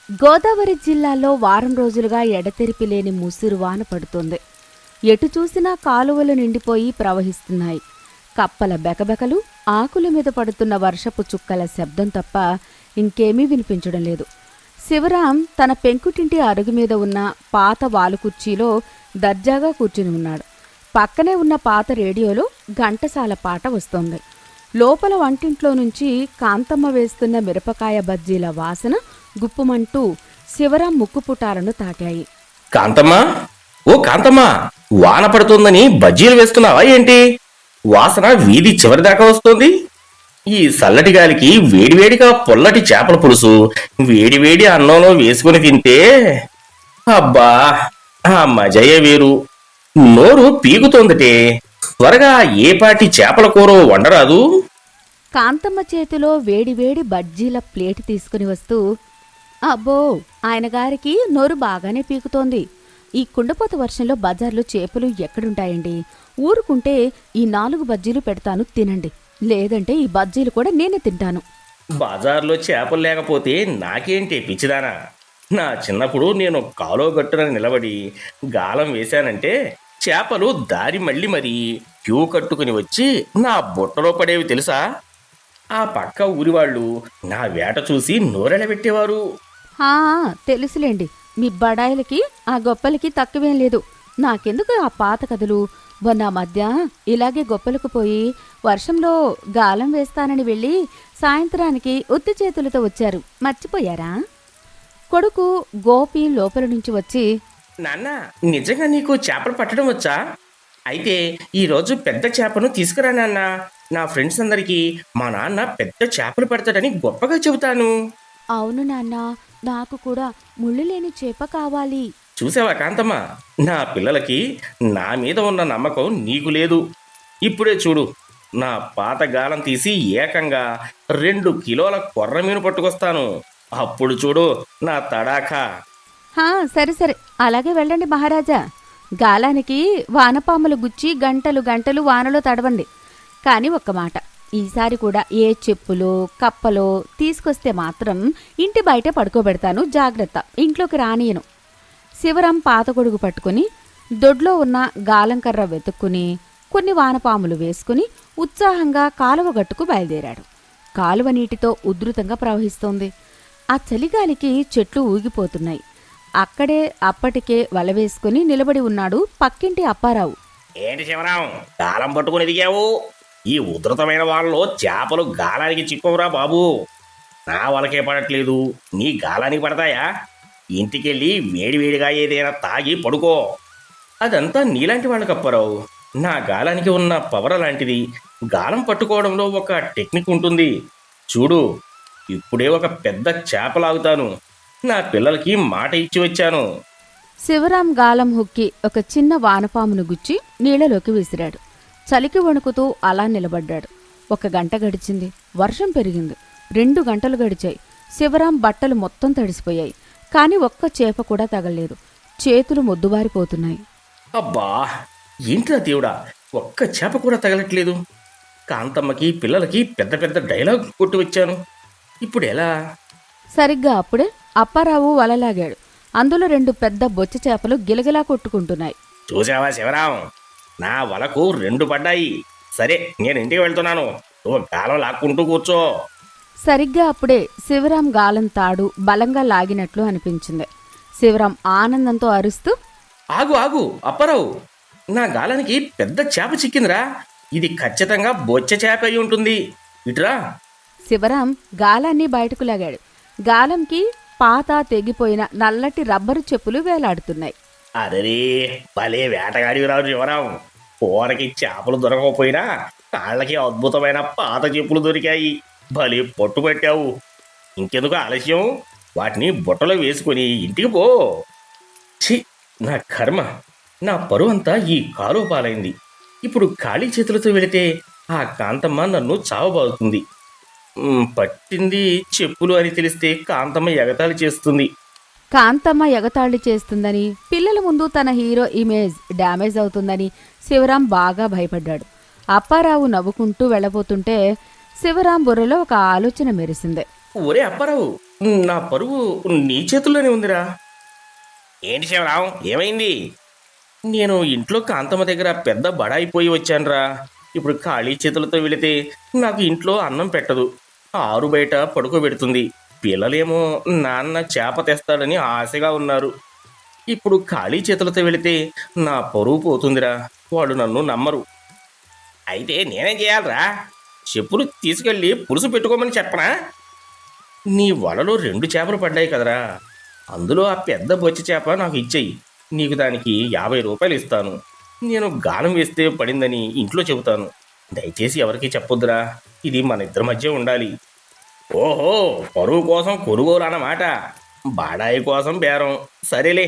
గోదావరి జిల్లాలో వారం రోజులుగా ఎడతెరిపి లేని ముసురు వాన పడుతోంది. ఎటు చూసినా కాలువలు నిండిపోయి ప్రవహిస్తున్నాయి. కప్పల బెకబెకలు, ఆకుల మీద పడుతున్న వర్షపు చుక్కల శబ్దం తప్ప ఇంకేమీ వినిపించడం లేదు. శివరాం తన పెంకుటింటి అరుగు మీద ఉన్న పాత వాలుకుర్చీలో దర్జాగా కూర్చుని ఉన్నాడు. పక్కనే ఉన్న పాత రేడియోలో ఘంటసాల పాట వస్తోంది. లోపల వంటింట్లో నుంచి కాంతమ్మ వేస్తున్న మిరపకాయ బజ్జీల వాసన గుప్పుమంటూ శివరాం ముక్కుపుటాలను తాకాయి. కాంతమ్మా, ఓ కాంతమ్మా, వాన పడుతుందని బజ్జీలు వేస్తున్నావా ఏంటి? వాసన వీధి చివరి దాకా వస్తోంది. ఈ చల్లటి గాలికి వేడివేడిగా పొల్లటి చేపల పులుసు వేడివేడి అన్నంలో వేసుకుని తింటే అబ్బా, ఆ మజయే వేరు. నోరు పీకుతోందటే. త్వరగా ఏ పాటి చేపల కూర వండరాదు? కాంతమ్మ చేతిలో వేడివేడి బజ్జీల ప్లేట్ తీసుకుని వస్తూ, అబ్బో, ఆయన గారికి నోరు బాగానే పీకుతోంది. ఈ కుండపోత వర్షంలో బజార్లో చేపలు ఎక్కడుంటాయండి? ఊరుకుంటే ఈ 4 బజ్జీలు పెడతాను, తినండి. లేదంటే ఈ బజ్జీలు కూడా నేనే తింటాను. బజార్లో చేపలు లేకపోతే నాకేంటి పిచ్చిదానా? నా చిన్నప్పుడు నేను కాలో గట్టున నిలబడి గాలం వేశానంటే చేపలు దారి మళ్ళీ మరీ క్యూ కట్టుకుని వచ్చి నా బుట్టలో పడేవి తెలుసా? ఆ పక్క ఊరి వాళ్ళు నా వేట చూసి నోరెళ్ళబెట్టేవారు. తెలుసులేండి, మీ బడాయిలకి ఆ గొప్పలకి తక్కువేం లేదు. నాకెందుకు ఆ పాత కథలు? మొన్న మధ్య ఇలాగే గొప్పలకు పోయి వర్షంలో గాలం వేస్తానని వెళ్ళి సాయంత్రానికి ఉత్తి చేతులతో వచ్చారు, మర్చిపోయారా? కొడుకు గోపి లోపల నుంచి వచ్చి, నాన్న, నిజంగా నీకు చేపలు పట్టడం వచ్చా? అయితే ఈరోజు పెద్ద చేపను తీసుకురా నాన్న. నా ఫ్రెండ్స్ అందరికీ మా నాన్న పెద్ద చేపలు పడతాడని గొప్పగా చెబుతాను. అవును నాన్న, నాకు కూడా ముళ్ళు లేని చేప కావాలి. చూసావా కాంతమ్మ, నా పిల్లలకి నా మీద ఉన్న నమ్మకం నీకు లేదు. ఇప్పుడే చూడు, నా పాత గాలం తీసి ఏకంగా 2 కిలోల కొర్రమీను పట్టుకొస్తాను. అప్పుడు చూడు నా తడాఖా. సరే సరే, అలాగే వెళ్ళండి మహారాజా. గాలానికి వానపాములు గుచ్చి గంటలు గంటలు వానలో తడవండి. కాని ఒక్క మాట, ఈసారి కూడా ఏ చెప్పులో కప్పలో తీసుకొస్తే మాత్రం ఇంటి బయటే పడుకోబెడతాను, జాగ్రత్త, ఇంట్లోకి రానియను. శివరాం పాత గొడుగు పట్టుకుని దొడ్లో ఉన్న గాలంకర్ర వెతుక్కుని కొన్ని వానపాములు వేసుకుని ఉత్సాహంగా కాలువ గట్టుకు బయలుదేరాడు. కాలువ నీటితో ఉధృతంగా ప్రవహిస్తోంది. ఆ చలిగాలికి చెట్లు ఊగిపోతున్నాయి. అక్కడే అప్పటికే వలవేసుకుని నిలబడి ఉన్నాడు పక్కింటి అప్పారావు. ఏంటి శివరాం, గాలం పట్టుకుని దిగావు? ఈ ఉధృతమైన వాళ్ళలో చేపలు గాలానికి చిక్కువరా బాబు. నా వలకే పడట్లేదు, నీ గాలానికి పడతాయా? ఇంటికెళ్ళి వేడివేడిగా ఏదైనా తాగి పడుకో. అదంతా నీలాంటి వాళ్ళకి అప్పారావు. నా గాలానికి ఉన్న పవర్ లాంటిది. గాలం పట్టుకోవడంలో ఒక టెక్నిక్ ఉంటుంది. చూడు, ఇప్పుడే ఒక పెద్ద చేపలాగుతాను. నా పిల్లలకి మాట ఇచ్చి వచ్చాను. శివరాం గాలం హుక్కి ఒక చిన్న వానపామును గుచ్చి నీళ్లలోకి విసిరాడు. చలికి వణుకుతూ అలా నిలబడ్డాడు. 1 గంట గడిచింది. వర్షం పెరిగింది. 2 గంటలు గడిచాయి. శివరాం బట్టలు మొత్తం తడిసిపోయాయి. కాని ఒక్క చేప కూడా తగలేదు. చేతులు మొద్దుబారిపోతున్నాయి. అబ్బా, ఏంట్రా దేవుడా, ఒక్క చేప కూడా తగలట్లేదు. కాంతమ్మకి పిల్లలకి పెద్ద పెద్ద డైలాగ్ కొట్టి వచ్చాను. ఇప్పుడు ఎలా? సరిగ్గా అప్పుడే అప్పారావు వలలాగాడు. అందులో 2 పెద్ద బొచ్చ చేపలు గిలగిలా కొట్టుకుంటున్నాయి. చూసావా శివరాం, నా వలకు 2 పడ్డాయి. సరే, నేను ఇంటికి వెళ్తున్నాను. నువ్వు గాలం లాక్కుంటూ కూర్చో. సరిగ్గా అప్పుడే శివరాం గాలం తాడు బలంగా లాగినట్లు అనిపించింది. శివరాం ఆనందంతో అరుస్తూ, ఆగు ఆగు అప్పారావు, నా గాలానికి పెద్ద చేప చిక్కిందిరా. ఇది ఖచ్చితంగా బొచ్చ చేప అయి ఉంటుంది. ఇట్రా. శివరాం గాలాన్ని బయటకు లాగాడు. గాలంకి పాత తెగిపోయిన నల్లటి రబ్బరు చెప్పులు వేలాడుతున్నాయి. అదరే, భలే వేటగాడివి రావు శివరాం. కూరకి చేపలు దొరకకపోయినా కాళ్ళకి అద్భుతమైన పాత చెప్పులు దొరికాయి. భలే పట్టుబట్టావు. ఇంకెందుకు ఆలస్యం? వాటిని బుట్టలో వేసుకుని ఇంటికి పో. ఛీ, నా కర్మ, నా పరువంతా ఈ కాలువ పాలైంది. ఇప్పుడు ఖాళీ చేతులతో వెళితే ఆ కాంతమ్మ నన్ను చావబాదుతుంది. పట్టింది చెప్పులు అని తెలిస్తే కాంతమ్మ ఎగతాళి చేస్తుంది. కాంతమ్మ ఎగతాళి చేస్తుందని, పిల్లల ముందు తన హీరో ఇమేజ్ డ్యామేజ్ అవుతుందని శివరాం బాగా భయపడ్డాడు. అప్పారావు నవ్వుకుంటూ వెళ్ళబోతుంటే శివరాం బుర్రలో ఒక ఆలోచన మెరిసింది. ఒరే అప్పారావు, నా పరువు నీ చేతుల్లోనే ఉందిరా. ఏంటి శివరాం, ఏమైంది? నేను ఇంట్లో కాంతమ్మ దగ్గర పెద్ద బడాయిపోయి వచ్చానురా. ఇప్పుడు ఖాళీ చేతులతో వెళితే నాకు ఇంట్లో అన్నం పెట్టదు, ఆరు బయట పడుకోబెడుతుంది. పిల్లలేమో నాన్న చేప తెస్తాడని ఆశగా ఉన్నారు. ఇప్పుడు ఖాళీ చేతులతో వెళితే నా పరువు పోతుందిరా, వాళ్ళు నన్ను నమ్మరు. అయితే నేనేం చేయాలరా? చెప్పులు తీసుకెళ్ళి పులుసు పెట్టుకోమని చెప్పనా? నీ వలలో 2 చేపలు పడ్డాయి కదరా, అందులో ఆ పెద్ద బొచ్చి చేప నాకు ఇచ్చేయి. నీకు దానికి 50 రూపాయలు ఇస్తాను. నేను గాలం వేస్తే పడిందని ఇంట్లో చెబుతాను. దయచేసి ఎవరికీ చెప్పొద్దురా, ఇది మన ఇద్దరి మధ్య ఉండాలి. ఓహో, పరువు కోసం కొనుగోలు అన్నమాట. బాడాయి కోసం బేరం. సరేలే,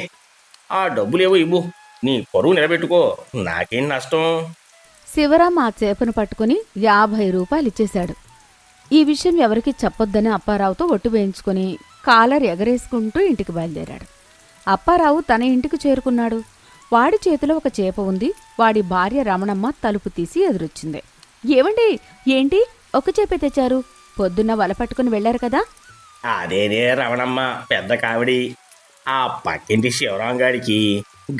ఆ డబ్బులేవో ఇవ్వు, నీ పరువు నిలబెట్టుకో, నాకేం నష్టం. శివరాం ఆ చేపను పట్టుకుని 50 రూపాయలు ఇచ్చేశాడు. ఈ విషయం ఎవరికీ చెప్పొద్దని అప్పారావుతో ఒట్టు వేయించుకుని కాలర్ ఎగరేసుకుంటూ ఇంటికి బయలుదేరాడు. అప్పారావు తన ఇంటికి చేరుకున్నాడు. వాడి చేతిలో ఒక చేప ఉంది. వాడి భార్య రమణమ్మ తలుపు తీసి ఎదురొచ్చింది. ఏమండి, ఏంటి ఒక చేపే తెచ్చారు? పొద్దున్న వల పట్టుకుని వెళ్లారు కదా? అదేనే రమణమ్మ, పెద్ద కావిడి. ఆ పక్కింటి శివరాంగాడికి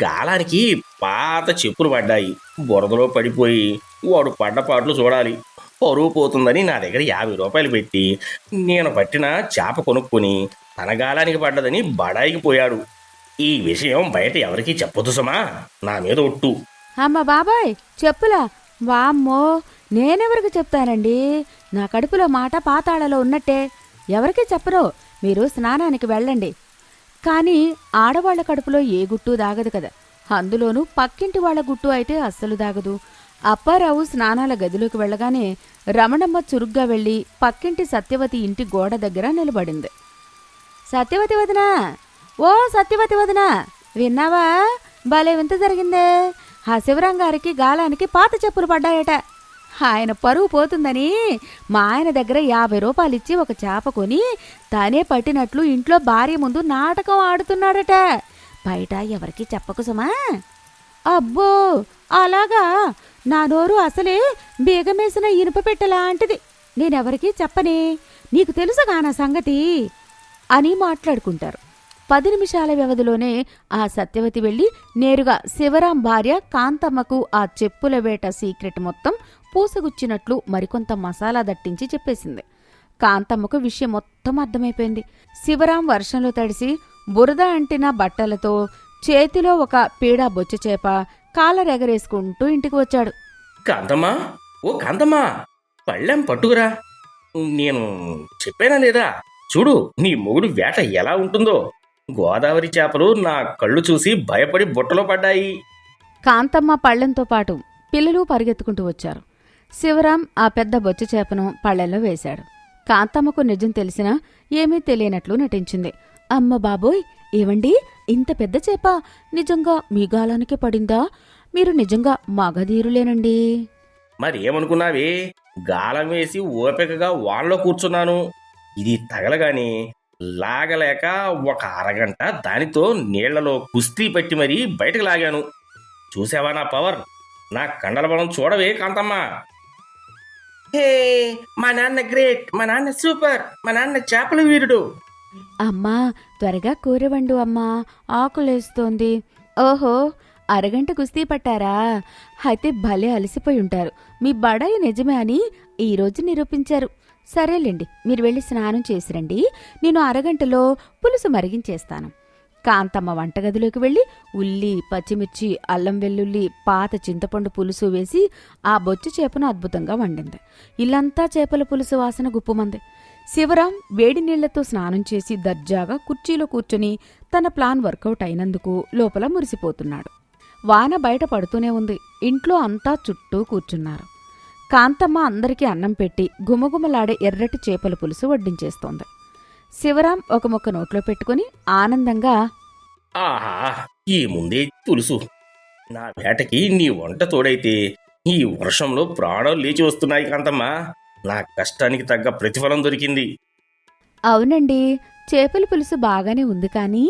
గాలానికి పాత చెప్పులు పడ్డాయి. బురదలో పడిపోయి వాడు పడ్డ పాటలు చూడాలి. పరువు పోతుందని నా దగ్గర 50 రూపాయలు పెట్టి నేను పట్టిన చేప కొనుక్కొని తన గాలానికి పడ్డదని బడాయికి పోయాడు. ఈ విషయం బయట ఎవరికీ చెప్పొద్దు సుమా, నా మీద ఒట్టు. అమ్మ బాబాయ్, చెప్పులా? వామ్మో, నేనెవరికి చెప్తానండి? నా కడుపులో మాట పాతాళలో ఉన్నట్టే. ఎవరికీ చెప్పరు. మీరు స్నానానికి వెళ్ళండి. కానీ ఆడవాళ్ల కడుపులో ఏ గుట్టు దాగదు కదా, అందులోనూ పక్కింటి వాళ్ల గుట్టు అయితే అస్సలు దాగదు. అప్పారావు స్నానాల గదిలోకి వెళ్ళగానే రమణమ్మ చురుగ్గా వెళ్ళి పక్కింటి సత్యవతి ఇంటి గోడ దగ్గర నిలబడింది. సత్యవతి వదినా, ఓ సత్యవతి వదినా, విన్నావా? భలే వింత జరిగిందే. ఆ శివరంగారికి గాలానికి పాత చెప్పులు పడ్డాయట. ఆయన పరువు పోతుందని మా ఆయన దగ్గర 50 రూపాయలిచ్చి ఒక చేప కొని తానే పట్టినట్లు ఇంట్లో భార్య ముందు నాటకం ఆడుతున్నాడట. బయట ఎవరికి చెప్పకు సుమా. అబ్బో, అలాగా? నా నోరు అసలే బీగమేసిన ఇనుప పెట్టలాంటిది. నేనెవరికీ చెప్పనే, నీకు తెలుసుగా నా సంగతి అని మాట్లాడుకుంటారు. 10 నిమిషాల వ్యవధిలోనే ఆ సత్యవతి వెళ్ళి నేరుగా శివరాం భార్య కాంతమ్మకు ఆ చెప్పుల వేట సీక్రెట్ మొత్తం పూసగుచ్చినట్లు మరికొంత మసాలా దట్టించి చెప్పేసింది. కాంతమ్మకు విషయం మొత్తం అర్థమైపోయింది. శివరాం వర్షంలో తడిసి బురద అంటిన బట్టలతో చేతిలో ఒక పీడా బొచ్చచేప కాలరెగరేసుకుంటూ ఇంటికి వచ్చాడు. కాంతమ్మా, ఓ కాంతమ్మా, పళ్ళెం పట్టుకురా. నేను చెప్పానా లేదా? చూడు, నీ మొగుడు వేట ఎలా ఉంటుందో. గోదావరి చేపలు నా కళ్ళు చూసి భయపడి బుట్టలో పడ్డాయి. కాంతమ్మ పళ్ళెంతో పాటు పిల్లలు పరిగెత్తుకుంటూ వచ్చారు. శివరాం ఆ పెద్ద బొచ్చ చేపను పళ్ళెంలో వేశాడు. కాంతమ్మకు నిజం తెలిసినా ఏమీ తెలియనట్లు నటించింది. అమ్మ బాబోయ్, ఏవండి, ఇంత పెద్ద చేప నిజంగా మీ గాలానికి పడిందా? మీరు నిజంగా మగధీరులేనండి. మరి ఏమనుకున్నావే? గాలం వేసి ఓపికగా వాన్లో కూర్చున్నాను. ఇది తగలగాని లాగలేక ఒక అరగంట దానితో నీళ్లలో కుస్తీ పెట్టి మరీ బయటకు లాగాను. చూసావా నా పవర్? నా కండల బలం చూడవే కాంతమ్మా. హే, మా నాన్న గ్రేట్, మా నాన్న సూపర్, మా నాన్న చేపల వీరుడు. అమ్మా, త్వరగా కూరవండు అమ్మా, ఆకులేస్తోంది. ఓహో, అరగంట కుస్తీ పట్టారా? అయితే భలే అలసిపోయి ఉంటారు. మీ బడాయి నిజమే అని ఈరోజు నిరూపించారు. సరేలేండి, మీరు వెళ్ళి స్నానం చేసిరండి. నేను అరగంటలో పులుసు మరిగించేస్తాను. కాంతమ్మ వంటగదిలోకి వెళ్ళి ఉల్లి, పచ్చిమిర్చి, అల్లం వెల్లుల్లి, పాత చింతపండు పులుసు వేసి ఆ బొచ్చు చేపను అద్భుతంగా వండింది. ఇల్లంతా చేపల పులుసు వాసన గుప్పుమంది. శివరాం వేడి నీళ్లతో స్నానం చేసి దర్జాగా కుర్చీలో కూర్చొని తన ప్లాన్ వర్కౌట్ అయినందుకు లోపల మురిసిపోతున్నాడు. వాన బయట పడుతూనే ఉంది. ఇంట్లో అంతా చుట్టూ కూర్చున్నారు. కాంతమ్మ అందరికీ అన్నం పెట్టి గుమగుమలాడే ఎర్రటి చేపల పులుసు వడ్డించేస్తోంది. శివరాం ఒక ముక్క నోట్లో పెట్టుకుని ఆనందంగా, ఆహా, ఈ ముందే పులుసు. నా వేటకి నీ వంట తోడైతే ఈ వర్షంలో ప్రాణాలు లేచి వస్తున్నాయి కాంతమ్మా. నా కష్టానికి తగ్గ ప్రతిఫలం దొరికింది. అవునండి, చేపల పులుసు బాగానే ఉంది. కానీ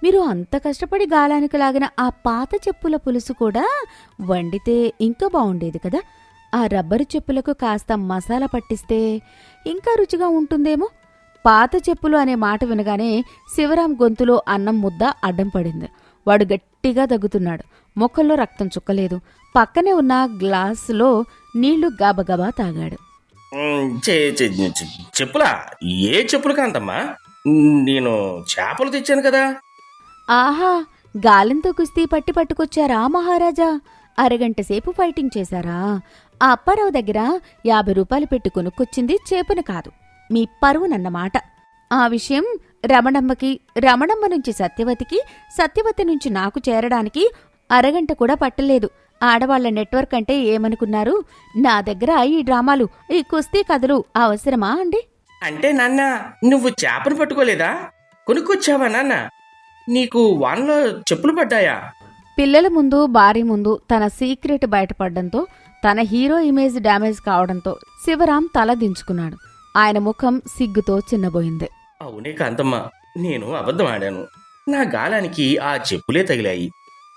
మీరు అంత కష్టపడి గాలానికి లాగిన ఆ పాత చెప్పుల పులుసు కూడా వండితే ఇంకా బాగుండేది కదా. ఆ రబ్బరు చెప్పులకు కాస్త మసాలా పట్టిస్తే ఇంకా రుచిగా ఉంటుందేమో. పాత చెప్పులు అనే మాట వినగానే శివరాం గొంతులో అన్నం ముద్ద అడ్డం పడింది. వాడు గట్టిగా దగ్గుతున్నాడు. ముఖంలో రక్తం చుక్కలేదు. పక్కనే ఉన్న గ్లాసులో నీళ్లు గబగబా తాగాడు. చెప్పులా? ఏ చెప్పులు కాంతమ్మా? నేను చేపలు తెచ్చాను కదా. ఆహా, గాలంతో కుస్తీ పట్టుకొచ్చారా మహారాజా? అరగంట సేపు ఫైటింగ్ చేశారా? ఆ అప్పారావు దగ్గర 50 రూపాయలు పెట్టి కొనుక్కొచ్చింది చేపను కాదు, మీ పరువునన్నమాట. ఆ విషయం రమణమ్మకి, రమణమ్మ నుంచి సత్యవతికి, సత్యవతి నుంచి నాకు చేరడానికి అరగంట కూడా పట్టలేదు. ఆడవాళ్ల నెట్వర్క్ అంటే ఏమనుకున్నారు? నా దగ్గర ఈ డ్రామాలు, ఈ కుస్తీ కథలు అవసరమా అండి? అంటే నాన్న, నువ్వు చేపను పట్టుకోలేదా? కొనుక్కొచ్చావా నాన్న? నీకు వానలో చెప్పులు పడ్డాయా? పిల్లల ముందు, భార్య ముందు తన సీక్రెట్ బయటపడ్డంతో, తన హీరో ఇమేజ్ డ్యామేజ్ కావడంతో శివరాం తల దించుకున్నాడు. ఆయన ముఖం సిగ్గుతో చిన్నబోయింది. అవునే కాంతమ్మ, నేను అబద్ధం ఆడాను. నా గాలానికి ఆ చెప్పులే తగిలాయి.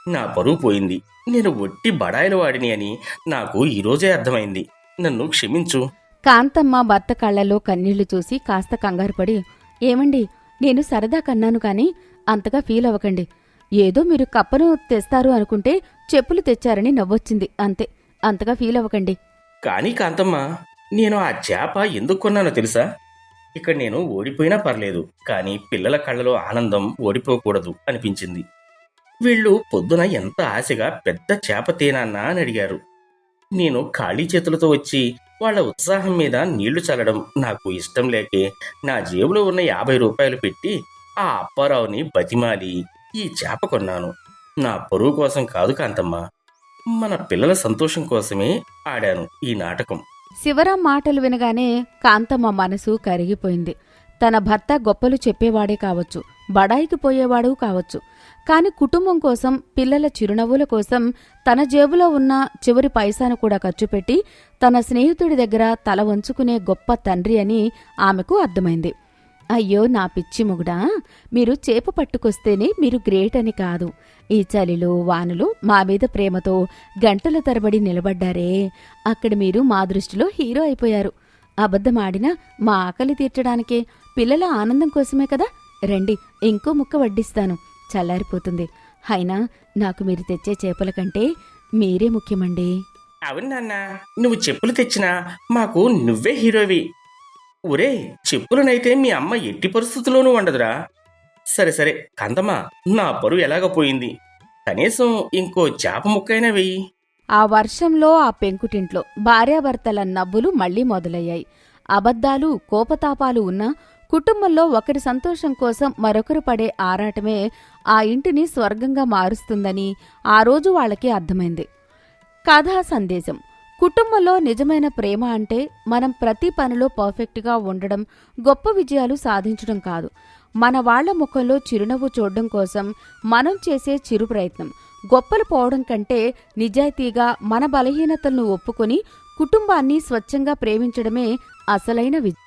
నా పరువు పోయింది. నేను ఒట్టి బడాయిల వాడిని అని నాకు ఈరోజే అర్థమైంది. నన్ను క్షమించు. కాంతమ్మ భర్త కళ్లలో కన్నీళ్లు చూసి కాస్త కంగారుపడి, ఏమండి, నేను సరదా కన్నాను కాని అంతగా ఫీల్ అవ్వకండి. ఏదో మీరు కప్పను తెస్తారు అనుకుంటే చెప్పులు తెచ్చారని నవ్వొచ్చింది అంతే. అంతగా ఫీల్ అవ్వకండి. కానీ కాంతమ్మ, నేను ఆ చేప ఎందుకు కొన్నానో తెలుసా? ఇక్కడ నేను ఓడిపోయినా పర్లేదు, కానీ పిల్లల కళ్ళలో ఆనందం ఓడిపోకూడదు అనిపించింది. వీళ్ళు పొద్దున ఎంత ఆశగా పెద్ద చేప తేనాన్నా అని అడిగారు. నేను ఖాళీ చేతులతో వచ్చి వాళ్ల ఉత్సాహం మీద నీళ్లు చల్లడం నాకు ఇష్టం లేకే నా జేబులో ఉన్న 50 రూపాయలు పెట్టి ఆ అప్పారావుని బతిమాలి ఈ చేప కొన్నాను. నా పరువు కోసం కాదు కాంతమ్మ, మన పిల్లల సంతోషం కోసమే ఆడాను ఈ నాటకం. శివరాం మాటలు వినగానే కాంతమ్మ మనసు కరిగిపోయింది. తన భర్త గొప్పలు చెప్పేవాడే కావచ్చు, బడాయికి పోయేవాడు కావచ్చు, కాని కుటుంబం కోసం, పిల్లల చిరునవ్వుల కోసం తన జేబులో ఉన్న చివరి పైసాను కూడా ఖర్చుపెట్టి తన స్నేహితుడి దగ్గర తల వంచుకునే గొప్ప తండ్రి అని ఆమెకు అర్థమైంది. అయ్యో నా పిచ్చి మొగుడా, మీరు చేప పట్టుకొస్తేనే మీరు గ్రేట్ అని కాదు. ఈ చలిలో వానలో మా మీద ప్రేమతో గంటల తరబడి నిలబడ్డారే, అక్కడ మీరు మా దృష్టిలో హీరో అయిపోయారు. అబద్ధమాడినా మా ఆకలి తీర్చడానికే, పిల్లల ఆనందం కోసమే కదా. రండి, ఇంకో ముక్క వడ్డిస్తాను, చల్లారిపోతుంది. అయినా నాకు మీరు తెచ్చే చేపల కంటే మీరే ముఖ్యమండి. అవును నాన్న, నువ్వు చెప్పులు తెచ్చినా మాకు నువ్వే హీరోవి. ఒరే, చెప్పులనైతే మీ అమ్మ ఎట్టి పరిస్థితుల్లోనూ వండదురా. సరే సరే కాంతమ్మ, నా పరువు ఎలాగపోయింది. కనీసం ఇంకో చేప ముక్కైనా వెయ్యి. ఆ వర్షంలో, ఆ పెంకుటింట్లో భార్యాభర్తల నవ్వులు మళ్లీ మొదలయ్యాయి. అబద్ధాలు, కోపతాపాలు ఉన్నా కుటుంబంలో ఒకరి సంతోషం కోసం మరొకరు పడే ఆరాటమే ఆ ఇంటిని స్వర్గంగా మారుస్తుందని ఆ రోజు వాళ్ళకి అర్థమైంది. కథా సందేశం: కుటుంబంలో నిజమైన ప్రేమ అంటే మనం ప్రతి పనిలో పర్ఫెక్ట్గా ఉండడం, గొప్ప విజయాలు సాధించడం కాదు. మన వాళ్ల ముఖంలో చిరునవ్వు చూడడం కోసం మనం చేసే చిరు ప్రయత్నం. గొప్పలు పోవడం కంటే నిజాయితీగా మన బలహీనతలను ఒప్పుకొని కుటుంబాన్ని స్వచ్ఛంగా ప్రేమించడమే అసలైన విజయం.